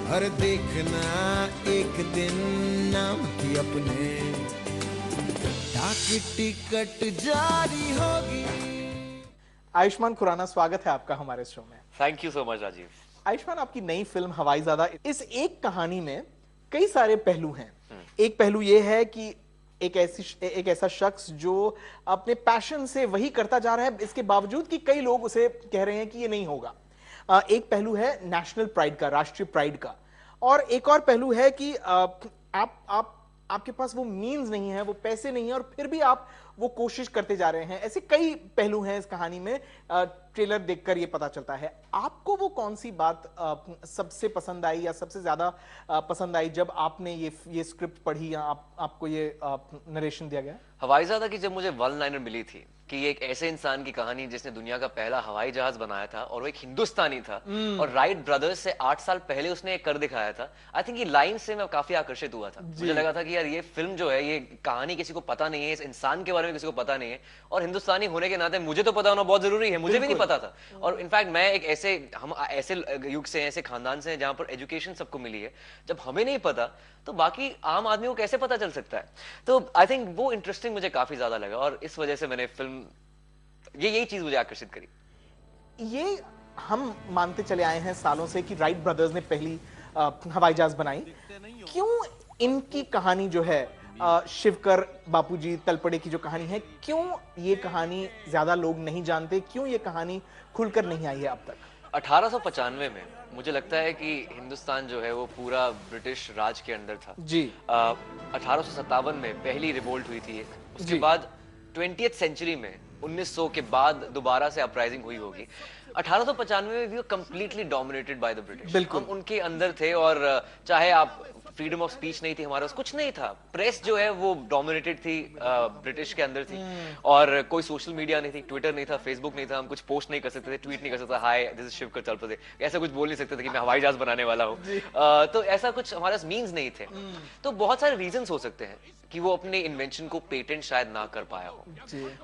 और देखना एक दिन नाम की अपने डाक टिकट जारी होगी। आयुष्मान खुराना, स्वागत है आपका हमारे शो में। Thank you so much Rajeev. Ayushmann, आपकी नई फिल्म हवाईजादा, इस एक कहानी में कई सारे पहलू हैं। एक पहलू यह है कि एक ऐसा शख्स जो अपने पैशन से वही करता जा रहा है, इसके बावजूद कि कई लोग उसे कह रहे हैं कि ये नहीं होगा। एक पहलू है नेशनल प्राइड का, राष्ट्रीय प्राइड का, और एक और पहलू है कि आपके पास वो मीन्स नहीं है, वो पैसे नहीं है, और फिर भी आप वो कोशिश करते जा रहे हैं। ऐसे कई पहलू हैं इस कहानी में, ट्रेलर देखकर ये पता चलता है। आपको वो कौन सी बात सबसे पसंद आई या सबसे ज्यादा पसंद आई जब आपने ये स्क्रिप्ट पढ़ी या आपको ये नरेशन दिया गया? हवाईजादा की जब मुझे वन लाइनर मिली थी कि ये एक ऐसे इंसान की कहानी जिसने दुनिया का पहला हवाई जहाज बनाया था और वो एक हिंदुस्तानी था और राइट ब्रदर्स से 8 साल पहले उसने कर दिखाया था। आई थिंक ये लाइन से मैं काफी आकर्षित हुआ था। मुझे लगा था कि यार ये फिल्म जो है, ये कहानी किसी को पता नहीं है, इस इंसान के बारे में किसी को पता नहीं है, और हिंदुस्तानी होने के नाते मुझे तो पता होना बहुत जरूरी है। मुझे भी नहीं पता था। और इनफैक्ट मैं एक हम ऐसे युग से, ऐसे खानदान से हैं जहां पर एजुकेशन सबको मिली है। जब हमें नहीं पता तो बाकी आम आदमी को कैसे पता चल सकता है? तो आई थिंक वो इंटरेस्टिंग मुझे काफी ज्यादा लगा और इस वजह से मैंने फिल्म, यही चीज मुझे आकर्षित करी। ये हम मानते चले आए हैं सालों से कि राइट ब्रदर्स ने पहली हवाई जहाज बनाई। क्यों इनकी कहानी जो है, शिवकर बापूजी तलपड़े की जो कहानी है, क्यों ये कहानी ज्यादा लोग नहीं जानते? क्यों ये कहानी खुलकर नहीं आई है अब तक? 1895 में मुझे लगता है कि हिंदुस्तान जो है वो पूरा ब्रिटिश राज के अंदर था जी। 1857 में पहली रिवोल्ट हुई थी एक। उसके बाद 20th सेंचुरी में 1900 के बाद दोबारा से अपराइजिंग हुई होगी। 1895 में we completely dominated by the British. हम उनके अंदर थे और चाहे आप फ्रीडम ऑफ स्पीच नहीं थी हमारे पास, कुछ नहीं था। प्रेस जो है वो डोमिनेटेड थी, ब्रिटिश के अंदर थी, और कोई सोशल मीडिया नहीं थी, ट्विटर नहीं था, फेसबुक नहीं था, हम कुछ पोस्ट नहीं कर सकते थे, ट्वीट नहीं कर सकते, hi this is Shivkar Talpade, ऐसा कुछ बोल नहीं सकते थे कि मैं हवाई जहाज बनाने वाला हूँ। तो ऐसा कुछ हमारे पास मीन्स नहीं थे। तो बहुत सारे रीजंस हो सकते हैं कि वो अपने इन्वेंशन को पेटेंट शायद ना कर पाया हो।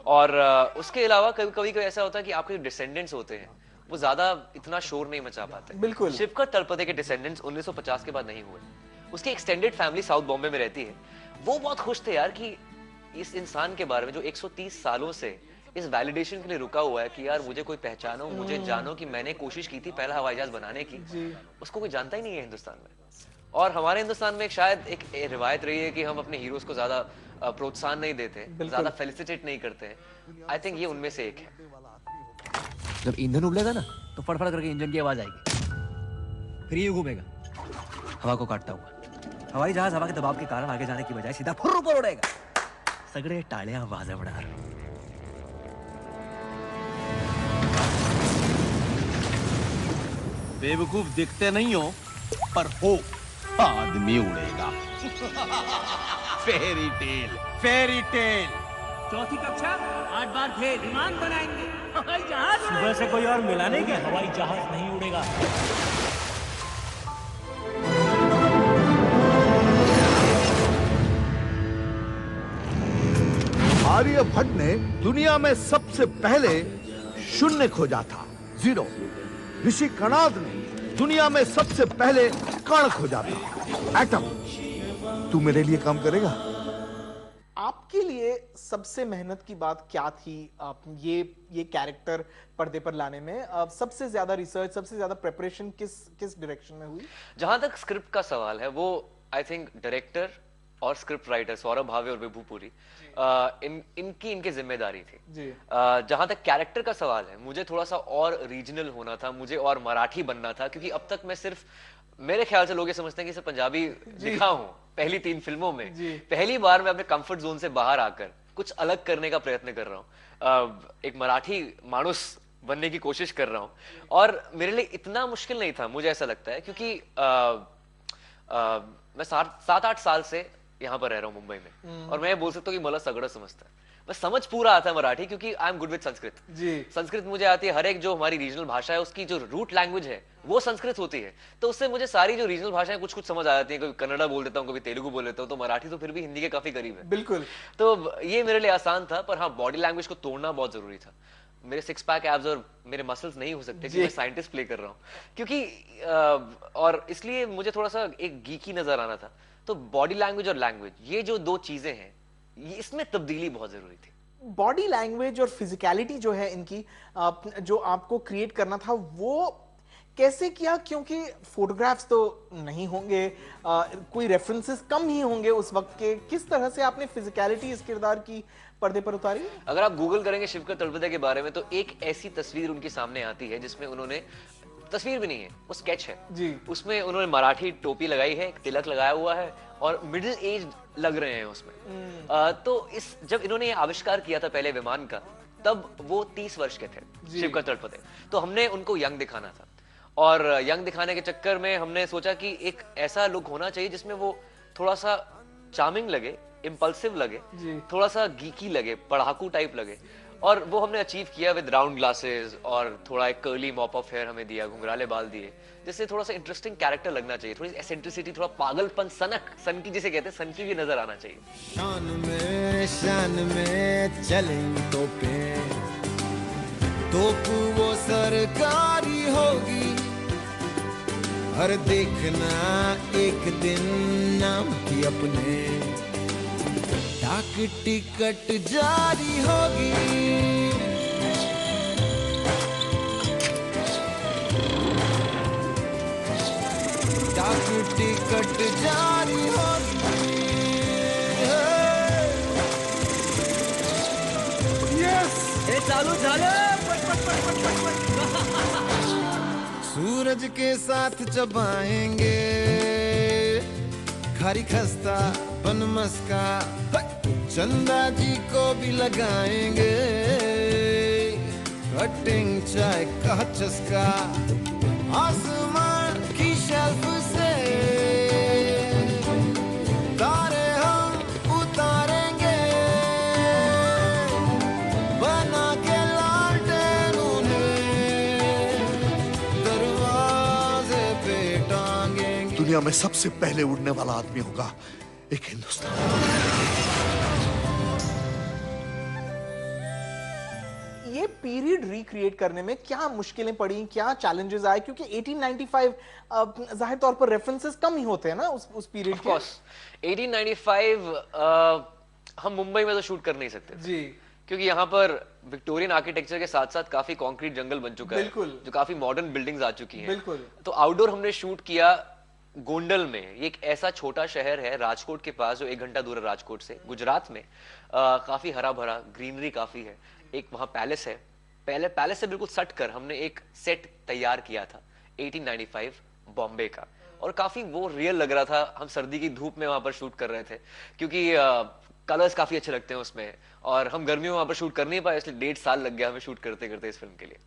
और उसके अलावा कभी कभी ऐसा होता है कि आपके जो डिसेंडेंट्स होते हैं वो ज्यादा इतना शोर नहीं मचा पाते। बिल्कुल। शिवकर तलपड़े के डिसेंडेंट्स 1950 के बाद नहीं हुए। उसकी एक्सटेंडेड फैमिली साउथ बॉम्बे में रहती है। वो बहुत खुश थे यार कि इस इंसान के बारे में जो 130 सालों से इस वैलिडेशन के लिए रुका हुआ है कि यार मुझे कोई पहचानो, मुझे जानो कि मैंने कोशिश की थी पहला हवाई जहाज बनाने की, उसको कोई जानता ही नहीं है हिंदुस्तान में। और हमारे हिंदुस्तान में शायद एक रिवायत रही है कि हम अपने हीरोज को ज्यादा प्रोत्साहन नहीं देते, ज्यादा फेलिसिटेट नहीं करते हैं। आई थिंक ये उनमें से एक है। जब ईंधन उबलेगा ना तो फड़फड़ करके इंजन की आवाज आएगी, फिर ये घूमेगा हवा को काटता हुआ। हवाई जहाज हवा के दबाव के कारण आगे जाने की बजाय सीधा फुर्र ऊपर उड़ेगा। सगड़े टालियां वाजवणार। बेवकूफ दिखते नहीं हो पर हो, आदमी उड़ेगा। Fairy tale, fairy tale. चौथी कक्षा 8 बार फेल, विमान बनाएंगे, हवाई जहाज। सुबह से कोई और मिला नहीं कि हवाई जहाज नहीं उड़ेगा। आर्यभट्ट ने दुनिया में सबसे पहले शून्य खोजा था, 0। ऋषि कणाद ने दुनिया में सबसे पहले कण खोजा था, एटम। तू मेरे लिए काम करेगा? आपके लिए सबसे मेहनत की बात क्या थी ये कैरेक्टर पर्दे पर लाने में? सबसे ज्यादा रिसर्च, सबसे ज्यादा प्रिपरेशन किस डायरेक्शन में हुई? जहां तक स्क्रिप्ट का सवाल है वो आई थिंक डायरेक्टर और स्क्रिप्ट राइटर सौरभ भावे और विभूपुरी, इनकी जिम्मेदारी थी। जहां तक कैरेक्टर का सवाल है, मुझे थोड़ा सा और रीजनल होना था, मुझे और मराठी बनना था, क्योंकि अब तक मैं सिर्फ, मेरे ख्याल से लोग ये समझते हैं कि सिर्फ पंजाबी दिखा हूं पहली 3 फिल्मों में। पहली बार मैं अपने कंफर्ट जोन से बाहर आकर कुछ अलग करने का प्रयत्न कर रहा हूँ, एक मराठी मानुस बनने की कोशिश कर रहा हूँ। और मेरे लिए इतना मुश्किल नहीं था, मुझे ऐसा लगता है, क्योंकि मैं 7-8 साल से यहाँ पर रह रहा हूँ मुंबई में, और मैं बोल सकता हूँ कि मला सगड़ा समझता है। मैं समझ पूरा आता है मराठी, क्योंकि I am good with Sanskrit. Sanskrit मुझे आती है, हर एक जो हमारी रीजनल भाषा है उसकी जो रूट लैंग्वेज है वो संस्कृत होती है, तो उससे मुझे सारी जो रीजनल भाषाएं कुछ कुछ समझ आ जाती हैं। कभी कन्नड़ा बोल देता हूँ, कभी तेलुगु बोल देता हूँ, तो मराठी तो फिर भी हिंदी के काफी करीब है। बिल्कुल। तो ये मेरे लिए आसान था, पर हाँ बॉडी लैंग्वेज को तोड़ना बहुत जरूरी था। मेरे 6 पैक एब्स और मेरे मसल्स नहीं हो सकते क्योंकि मैं साइंटिस्ट प्ले कर रहा हूँ, क्योंकि और इसलिए मुझे थोड़ा सा एक गीकी नजर आना था। तो बॉडी लैंग्वेज और लैंग्वेज, ये जो दो चीजें हैं, ये इसमें तब्दीली बहुत जरूरी थी। बॉडी लैंग्वेज और फिजिकलिटी जो है इनकी, जो आपको क्रिएट करना था, वो कैसे किया? क्योंकि फोटोग्राफ्स तो नहीं होंगे, कोई रेफरेंसेस कम ही होंगे उस वक्त के। किस तरह से आपने फिजिकलिटी इस किरदार की पर्दे पर उतारी? अगर आप गूगल करेंगे शिवकर तलपदे के बारे में तो एक ऐसी तस्वीर उनके सामने आती है जिसमें उन्होंने, तस्वीर भी नहीं है, वो स्केच है जी, उसमें उन्होंने मराठी टोपी लगाई है, एक तिलक लगाया हुआ है और मिडिल एज लग रहे हैं उसमें। तो इस जब इन्होंने ये आविष्कार किया था पहले विमान का, तब वो 30 वर्ष के थे शिवकर तलपदे। तो हमने उनको यंग दिखाना था और यंग दिखाने के चक्कर में हमने सोचा कि एक ऐसा लुक होना चाहिए जिसमें वो थोड़ा सा चार्मिंग लगे, इम्पल्सिव लगे, थोड़ा सा गीकी लगे, पढ़ाकू टाइप लगे। और वो हमने अचीव किया विद राउंड ग्लासेस और थोड़ा एक कर्ली मॉप ऑफ हेयर हमें दिया, घुंघराले बाल दिए, जिससे थोड़ा सा इंटरेस्टिंग कैरेक्टर लगना चाहिए, थोड़ी एसेंट्रिसिटी, थोड़ा पागलपन, सन की जिसे कहते हैं, सन की भी नजर आना चाहिए। शान में चलें तोप वो सरकारी होगी, हर देखना एक दिन नाम की अपने डाक टिकट जारी होगी। डाक टिकट जारी होगी। यस, हे चालू झालं। सूरज के साथ चबाएंगे खारी खस्ता बन मस्का, चंदा जी को भी लगाएंगे कटिंग चाय का चस्का। आसमान की शेल्फ से तारे हम उतारेंगे, बना के लालटेन उन्हें दरवाजे पे टांगेंगे। दुनिया में सबसे पहले उड़ने वाला आदमी होगा एक हिंदुस्तान। ये पीरियड रिक्रिएट करने में क्या मुश्किलें पड़ी, क्या चैलेंजेस आए? क्योंकि 1895 जाहिर तौर पर रेफरेंसेस कम ही होते हैं ना उस पीरियड के। 1895 हम मुंबई में तो शूट कर नहीं सकते जी, क्योंकि यहाँ पर विक्टोरियन आर्किटेक्चर के साथ साथ काफी कंक्रीट जंगल बन चुका है, जो काफी मॉडर्न बिल्डिंग्स आ चुकी हैं। बिल्कुल। तो आउटडोर हमने शूट किया गोंडल में। ये एक ऐसा छोटा शहर है राजकोट के पास, जो 1 घंटा दूर है राजकोट से, गुजरात में। काफी हरा भरा, ग्रीनरी काफी है। एक वहां पैलेस है, पहले पैलेस से बिल्कुल सट कर हमने एक सेट तैयार किया था 1895 बॉम्बे का, और काफी वो रियल लग रहा था। हम सर्दी की धूप में वहां पर शूट कर रहे थे क्योंकि कलर्स काफी अच्छे लगते हैं उसमें, और हम गर्मियों में वहां पर शूट कर नहीं पाए, इसलिए 1.5 साल लग गया हमें शूट करते करते इस फिल्म के लिए।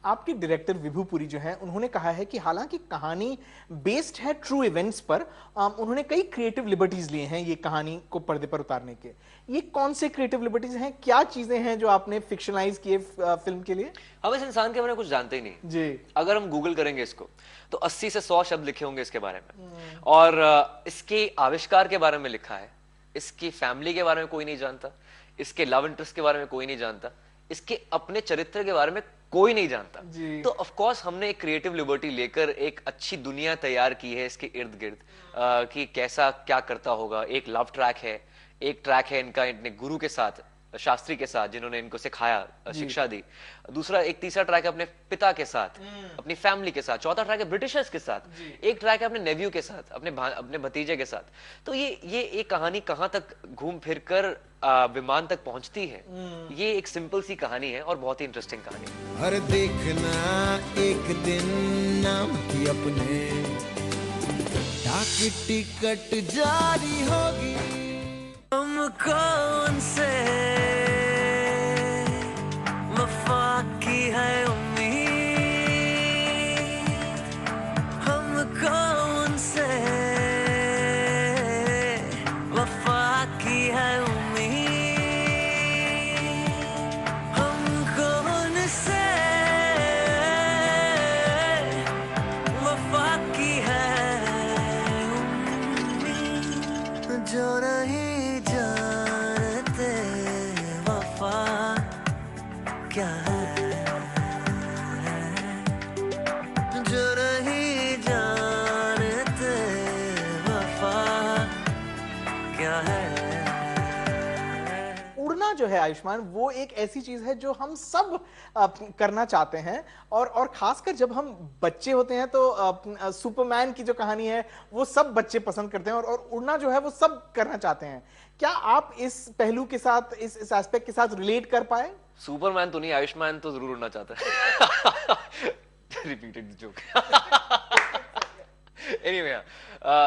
आपके डायरेक्टर विभू पुरी जो हैं, उन्होंने कहा है कि हालांकि कहानी बेस्ड है ट्रू इवेंट्स पर, उन्होंने कई क्रिएटिव लिबर्टीज लिए हैं ये कहानी को पर्दे पर उतारने के। ये कौन से क्रिएटिव लिबर्टीज हैं, क्या चीजें हैं जो आपने फिक्शनलाइज किए फिल्म के लिए? हम इस इंसान के बारे में कुछ जानते ही नहीं जी। अगर हम गूगल करेंगे इसको तो 80 से 100 शब्द लिखे होंगे इसके बारे में, और इसके आविष्कार के बारे में लिखा है, इसकी फैमिली के बारे में कोई नहीं जानता, इसके लव इंटरेस्ट के बारे में कोई नहीं जानता, इसके अपने चरित्र के बारे में कोई नहीं जानता। तो ऑफ कोर्स हमने एक क्रिएटिव लिबर्टी लेकर एक अच्छी दुनिया तैयार की है इसके इर्द गिर्द, कि कैसा क्या करता होगा। एक लव ट्रैक है, एक ट्रैक है इनका इनके गुरु के साथ, शास्त्री के साथ, जिन्होंने इनको सिखाया, शिक्षा दी। दूसरा, एक तीसरा ट्रैक है अपने पिता के साथ, अपनी फैमिली के साथ। चौथा ट्रैक है ब्रिटिशर्स के साथ। एक ट्रैक है अपने नेव्यू के साथ, अपने भतीजे के साथ। तो ये एक कहानी कहां तक घूम फिर कर विमान तक पहुंचती है, ये एक सिंपल सी कहानी है और बहुत ही इंटरेस्टिंग कहानी है। हर देखना एक दिन नाम की अपने डाक टिकट जारी होगी। हम कौन से वफा की है उम्मीद, हम कौन से वफा की है उम्मीद, हम कौन से वफा की है उम्मीद, जो नहीं जानते जो है आयुष्मान, वो एक ऐसी चीज है जो हम सब करना चाहते हैं, और खासकर जब हम बच्चे होते हैं तो सुपरमैन की जो कहानी है वो सब बच्चे पसंद करते हैं, और उड़ना जो है वो सब करना चाहते हैं। क्या आप इस पहलू के साथ, इस एस्पेक्ट के साथ रिलेट कर पाए? सुपरमैन तो नहीं, आयुष्मान तो जरूर उड़ना चाहता है। Repeated joke. एनीवे,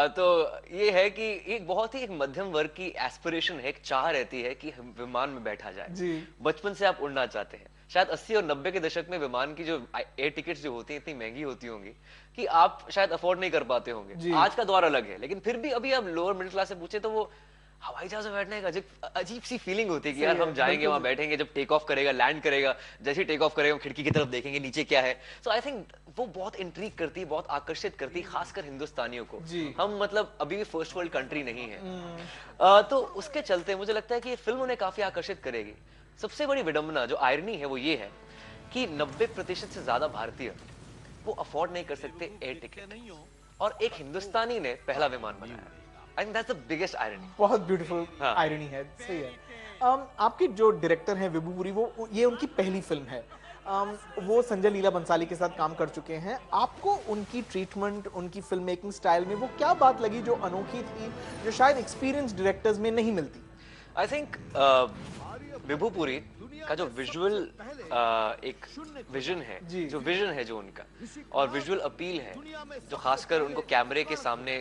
तो ये है कि एक बहुत ही एक मध्यम वर्ग की एस्पिरेशन है, एक चाह रहती है कि हम विमान में बैठा जाए जी। बचपन से आप उड़ना चाहते हैं। शायद 80 और 90 के दशक में विमान की जो एयर टिकट्स जो होती हैं इतनी महंगी होती होंगी कि आप शायद अफोर्ड नहीं कर पाते होंगे। आज का दौर अलग है, लेकिन फिर भी अभी आप लोअर मिडिल क्लास से पूछे तो वो हवाई जहाज में बैठने एक अजीब सी फीलिंग होती है कि यार हम जाएंगे, वहां बैठेंगे, जब टेक ऑफ करेगा, लैंड करेगा, जैसे ही टेक ऑफ करेगा हम खिड़की की तरफ देखेंगे नीचे क्या है। सो आई थिंक वो बहुत इंट्रीग करती है, बहुत आकर्षित करती है, खासकर हिंदुस्तानियों को। हम मतलब अभी भी फर्स्ट वर्ल्ड कंट्री नहीं है। तो उसके चलते मुझे लगता है कि ये फिल्म उन्हें काफी आकर्षित करेगी। सबसे बड़ी विडंबना जो आयरनी है वो ये है कि 90% से ज्यादा भारतीय वो अफोर्ड नहीं कर सकते एयर टिकट, और एक हिंदुस्तानी ने पहला विमान बनाया। I think that's the biggest irony. बहुत ब्यूटीफुल आयरनी है, सही है। आपके जो डायरेक्टर हैं विभू पुरी, वो ये उनकी पहली फिल्म है। वो संजय लीला बंसाली के साथ काम कर चुके हैं। आपको उनकी ट्रीटमेंट, उनकी फिल्म मेकिंग स्टाइल में वो क्या बात लगी जो अनोखी थी, जो शायद एक्सपीरियंस डायरेक्टर्स में नहीं मिलती? आई थिंक विभू पुरी का जो विजुअल एक विजन है, जो उनका और विजुअल अपील है, जो खासकर उनको कैमरे के सामने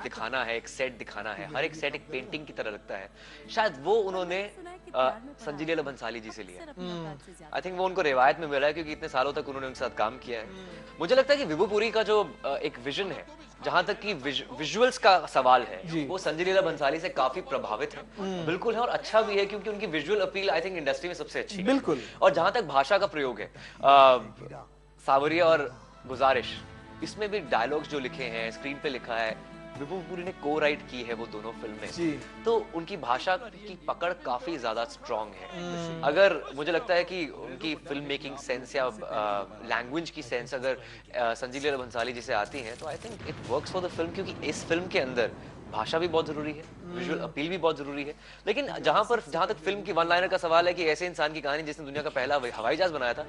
दिखाना है, एक सेट दिखाना है, हर एक सेट एक पेंटिंग की तरह लगता है, शायद वो उन्होंने संजय लीला भंसाली जी से लिया। आई थिंक वो उनको रिवायत में मिला है क्योंकि इतने सालों तक उन्होंने उनके साथ काम किया है। मुझे लगता है कि विभू पुरी का जो एक विजन है, जहां तक कि विजुअल्स का सवाल है, वो संजय लीला भंसाली से काफी प्रभावित है। बिल्कुल है, और अच्छा भी है क्योंकि उनकी visual appeal I think industry में सबसे अच्छी है। बिल्कुल। और जहां तक भाषा का प्रयोग है, सावरिया और गुजारिश, इसमें भी डायलॉग्स जो लिखे हैं, स्क्रीन पे लिखा है, विभू पुरी ने को राइट की है वो दोनों फिल्म में, तो उनकी भाषा की पकड़ काफी ज्यादा स्ट्रॉन्ग है। अगर मुझे लगता है कि उनकी फिल्म मेकिंग सेंस या लैंग्वेज की सेंस अगर संजय लीला भंसाली जी से आती है तो I think it works for the film, क्योंकि इस फिल्म के अंदर भाषा भी बहुत जरूरी है, विजुअल अपील भी बहुत जरूरी है। लेकिन जहां तक फिल्म की वन लाइनर का सवाल है कि ऐसे इंसान की कहानी जिसने दुनिया का पहला हवाई जहाज बनाया था,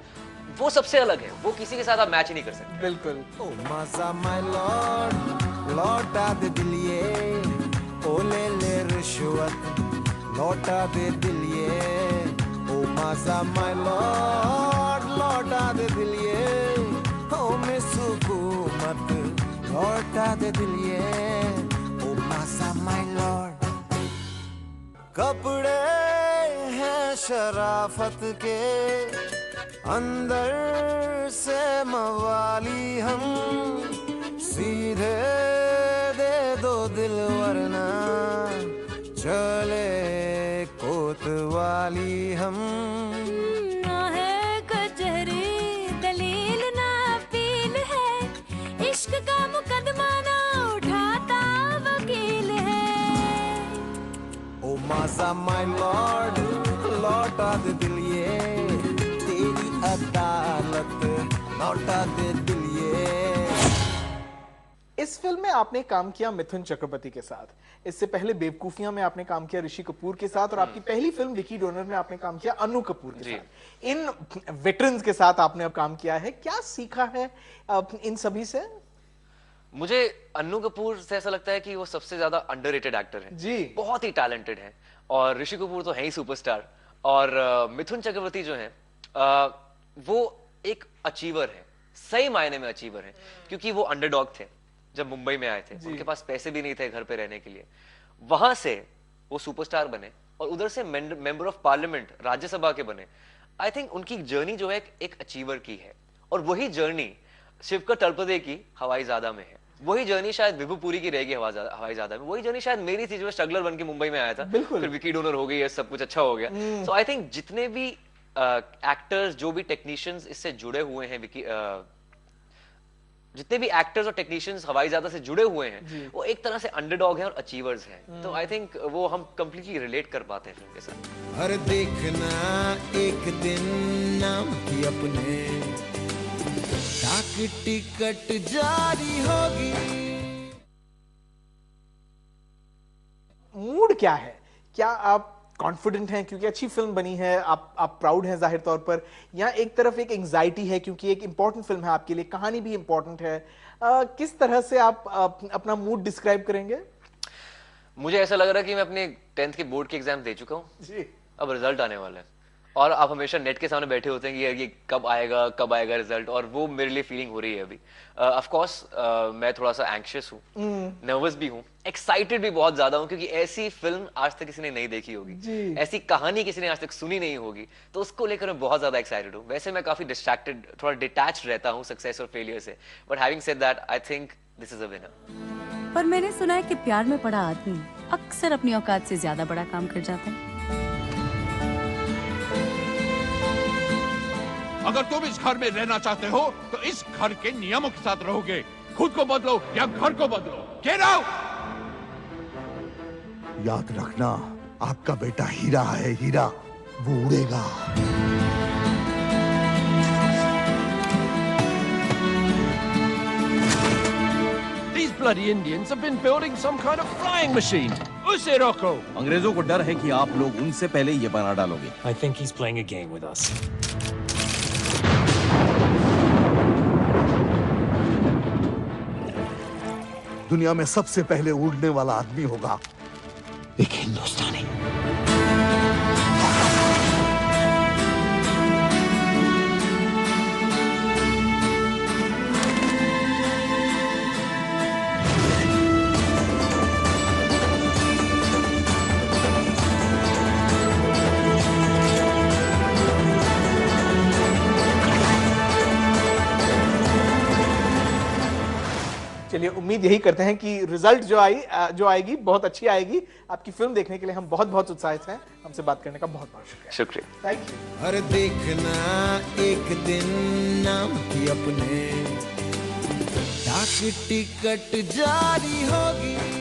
वो सबसे अलग है, वो किसी के साथ आप मैच ही नहीं कर सकते। बिल्कुल। ओ मजा माय लॉर्ड, लौटा दे दिल ये, ओ ले रिश्वत, लौटा दे दिल ये, ओ मजा माय लॉर्ड, लौटा दे दिल ये, ओ मिस हुकूमत, लौटा दे दिल ये, ओ मजा माय लॉर्ड। कपड़े हैं शराफत के, अंदर से मवाली हम, सीधे दे दो दिल वरना चले कोतवाली हम। ना है कचहरी दलील ना अपील है, इश्क का मुकदमा ना उठाता वकील है। ओ मजा माय लॉर्ड, लौटा दे दिल ये, तेरी अदालत लौटा दे दिल ये। इस फिल्म में आपने काम किया मिथुन चक्रवर्ती के साथ, इससे पहले बेवकूफियां में आपने काम किया ऋषि कपूर के साथ, और आपकी पहली फिल्म विकी डोनर में आपने काम किया अनु कपूर के साथ। इन वेटरन्स के साथ आपने अब काम किया है, क्या सीखा है इन सभी से? मुझे अन्नू कपूर से ऐसा लगता है कि वो सबसे ज्यादा अंडररेटेड एक्टर है जी, बहुत ही टैलेंटेड है, और ऋषि कपूर तो है ही सुपरस्टार, और मिथुन चक्रवर्ती जो है वो एक अचीवर है, सही मायने में अचीवर है, क्योंकि वो अंडरडॉग थे जब मुंबई में आए थे, उनके पास पैसे भी नहीं थे घर पे रहने के लिए, वहां से वो सुपरस्टार बने और उधर से मेंबर ऑफ पार्लियामेंट राज्यसभा के बने। आई थिंक उनकी जर्नी जो है एक अचीवर की है, और वही जर्नी शिवकर तलपदे की हवाई जादा में है, वही जर्नी शायद विभू पुरी की रहेगी हवाई जादा में, वही जर्नी शायद मेरी थी जो स्ट्रगलर बन के मुंबई में आया था, फिर विकी डोनर हो गई है, सब कुछ अच्छा हो गया। सो आई थिंक जितने भी एक्टर्स, जो भी टेक्नीशियंस इससे जुड़े हुए हैं, जितने भी एक्टर्स और टेक्नीशियंस हवाई जादा से जुड़े हुए हैं, वो एक तरह से अंडरडॉग हैं और अचीवर्स हैं। तो आई थिंक वो हम कंप्लीटली रिलेट कर पाते हैं फिल्म के साथ। हर देखना एक दिन नाम की अपने, डाक टिकट जारी होगी। मूड क्या है? क्या आप कॉन्फिडेंट हैं क्योंकि अच्छी फिल्म बनी है, आप प्राउड हैं जाहिर तौर पर, या एक तरफ एक एंजाइटी है क्योंकि एक इंपॉर्टेंट फिल्म है आपके लिए, कहानी भी इंपॉर्टेंट है? किस तरह से आप अपना मूड डिस्क्राइब करेंगे? मुझे ऐसा लग रहा है कि मैं अपने 10th के बोर्ड के एग्जाम दे चुका हूँ जी। अब रिजल्ट आने वाला है और आप हमेशा नेट के सामने बैठे होते हैं कि यार ये कब आएगा रिजल्ट, और वो मेरे लिए फीलिंग हो रही है अभी। ऑफ कोर्स मैं थोड़ा सा एंग्शियस हूँ, नर्वस भी हूँ, एक्साइटेड भी बहुत ज्यादा हूँ क्योंकि ऐसी फिल्म आज तक किसी ने नहीं देखी होगी, ऐसी कहानी किसी ने आज तक सुनी नहीं होगी, तो उसको लेकर मैं बहुत ज्यादा एक्साइटेड हूँ। वैसे मैं काफी डिस्ट्रैक्टेड, थोड़ा डिटैच्ड रहता हूँ सक्सेस और फेलियर से, but having said that I think this is a winner. पर मैंने सुना है कि प्यार में पड़ा आदमी अक्सर अपनी औकात से ज्यादा बड़ा काम कर जाता है। अगर तुम इस घर में रहना चाहते हो तो इस घर के नियमों के साथ रहोगे। खुद को बदलो या घर को बदलो। Get out. याद रखना, आपका बेटा हीरा है, हीरा, वो उड़ेगा। These bloody Indians have been building some kind of flying machine. उसे रोको। अंग्रेजों को डर है कि आप लोग उनसे पहले ये बना डालोगे। I think he's playing a game with us. दुनिया में सबसे पहले उड़ने वाला आदमी होगा एक हिंदुस्तानी। चलिए, उम्मीद यही करते हैं कि रिजल्ट जो आएगी बहुत अच्छी आएगी। आपकी फिल्म देखने के लिए हम बहुत बहुत उत्साहित हैं। हमसे बात करने का बहुत बहुत शुक्रिया। शुक्रिया। Thank you. हर देखना एक दिन नाम की अपने डाक टिकट जारी होगी।